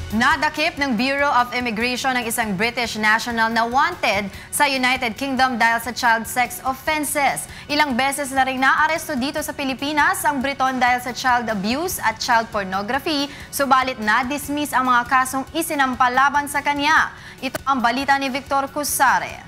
Nadakip ng Bureau of Immigration ang isang British national na wanted sa United Kingdom dahil sa child sex offenses. Ilang beses na rin naaresto dito sa Pilipinas ang Briton dahil sa child abuse at child pornography, subalit na-dismiss ang mga kasong isinampa laban sa kanya. Ito ang balita ni Victor Cusare.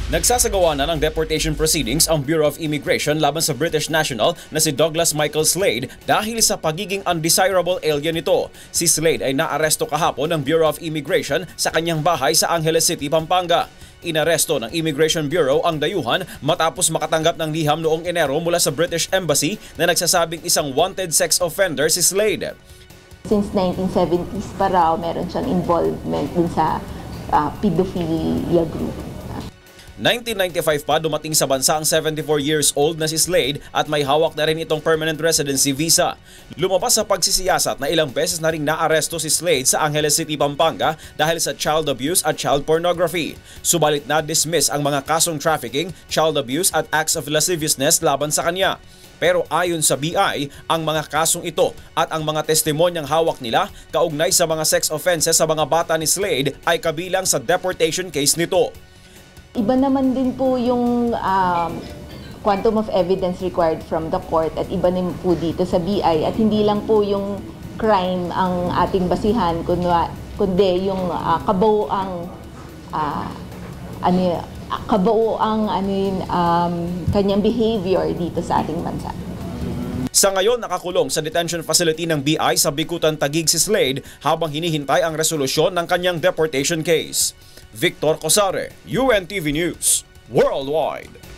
Nagsasagawa na ng deportation proceedings ang Bureau of Immigration laban sa British national na si Douglas Michael Slade dahil sa pagiging undesirable alien nito. Si Slade ay naaresto kahapon ng Bureau of Immigration sa kanyang bahay sa Angeles City, Pampanga. Inaresto ng Immigration Bureau ang dayuhan matapos makatanggap ng liham noong Enero mula sa British Embassy na nagsasabing isang wanted sex offender si Slade. Since 1970s pa raw, meron siyang involvement dun sa pedophilia group. 1995 pa dumating sa bansa ang 74 years old na si Slade at may hawak na rin itong permanent residency visa. Lumabas sa pagsisiyasat na ilang beses na ring naaresto si Slade sa Angeles City, Pampanga dahil sa child abuse at child pornography. Subalit na-dismiss ang mga kasong trafficking, child abuse at acts of lasciviousness laban sa kanya. Pero ayon sa BI, ang mga kasong ito at ang mga testimonyang hawak nila kaugnay sa mga sex offenses sa mga bata ni Slade ay kabilang sa deportation case nito. Iba naman din po yung quantum of evidence required from the court at iba naman po dito sa BI at hindi lang po yung crime ang ating basihan kundi yung kanyang behavior dito sa ating bansa. Sa ngayon, nakakulong sa detention facility ng BI sa Bikutan, Taguig si Slade habang hinihintay ang resolusyon ng kanyang deportation case. Victor Cosare, UNTV News, Worldwide.